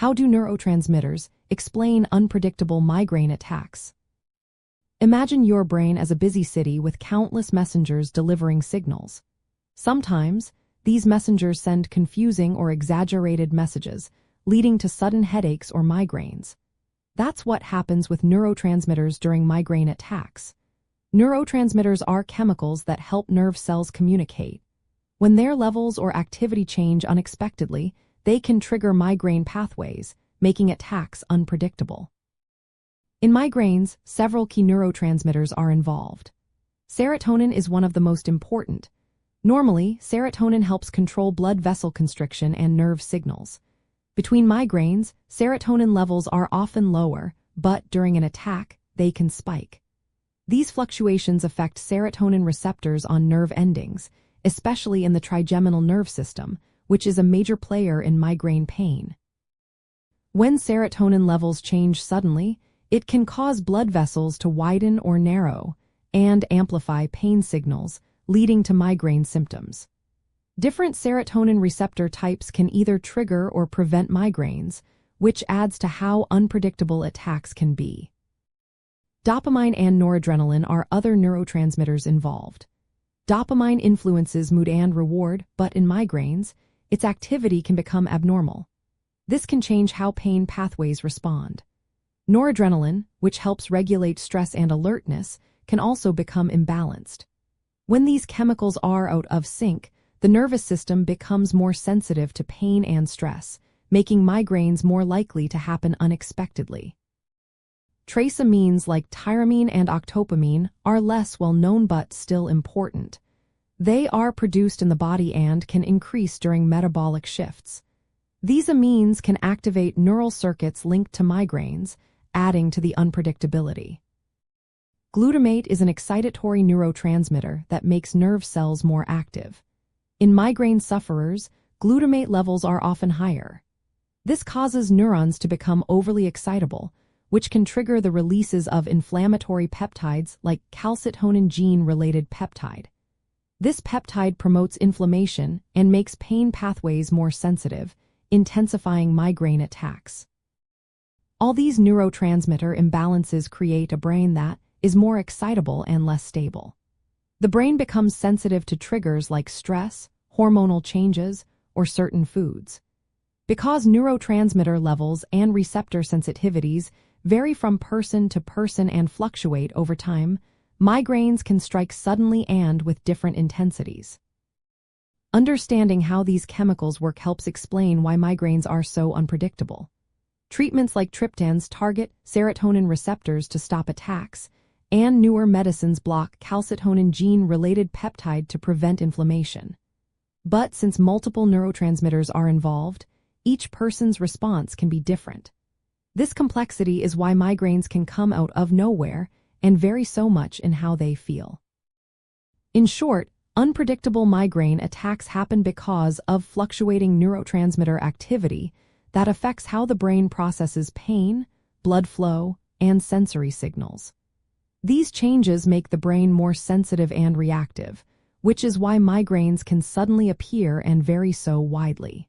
How do neurotransmitters explain unpredictable migraine attacks? Imagine your brain as a busy city with countless messengers delivering signals. Sometimes, these messengers send confusing or exaggerated messages, leading to sudden headaches or migraines. That's what happens with neurotransmitters during migraine attacks. Neurotransmitters are chemicals that help nerve cells communicate. When their levels or activity change unexpectedly, they can trigger migraine pathways, making attacks unpredictable. In migraines, several key neurotransmitters are involved. Serotonin is one of the most important. Normally, serotonin helps control blood vessel constriction and nerve signals. Between migraines, serotonin levels are often lower, but during an attack, they can spike. These fluctuations affect serotonin receptors on nerve endings, especially in the trigeminal nerve system, which is a major player in migraine pain. When serotonin levels change suddenly, it can cause blood vessels to widen or narrow and amplify pain signals, leading to migraine symptoms. Different serotonin receptor types can either trigger or prevent migraines, which adds to how unpredictable attacks can be. Dopamine and noradrenaline are other neurotransmitters involved. Dopamine influences mood and reward, but in migraines, its activity can become abnormal. This can change how pain pathways respond. Noradrenaline, which helps regulate stress and alertness, can also become imbalanced. When these chemicals are out of sync, the nervous system becomes more sensitive to pain and stress, making migraines more likely to happen unexpectedly. Trace amines like tyramine and octopamine are less well known but still important. They are produced in the body and can increase during metabolic shifts. These amines can activate neural circuits linked to migraines, adding to the unpredictability. Glutamate is an excitatory neurotransmitter that makes nerve cells more active. In migraine sufferers, glutamate levels are often higher. This causes neurons to become overly excitable, which can trigger the releases of inflammatory peptides like calcitonin gene-related peptide. This peptide promotes inflammation and makes pain pathways more sensitive, intensifying migraine attacks. All these neurotransmitter imbalances create a brain that is more excitable and less stable. The brain becomes sensitive to triggers like stress, hormonal changes, or certain foods. Because neurotransmitter levels and receptor sensitivities vary from person to person and fluctuate over time, migraines can strike suddenly and with different intensities. Understanding how these chemicals work helps explain why migraines are so unpredictable. Treatments like triptans target serotonin receptors to stop attacks, and newer medicines block calcitonin gene-related peptide to prevent inflammation. But since multiple neurotransmitters are involved, each person's response can be different. This complexity is why migraines can come out of nowhere and vary so much in how they feel. In short, unpredictable migraine attacks happen because of fluctuating neurotransmitter activity that affects how the brain processes pain, blood flow, and sensory signals. These changes make the brain more sensitive and reactive, which is why migraines can suddenly appear and vary so widely.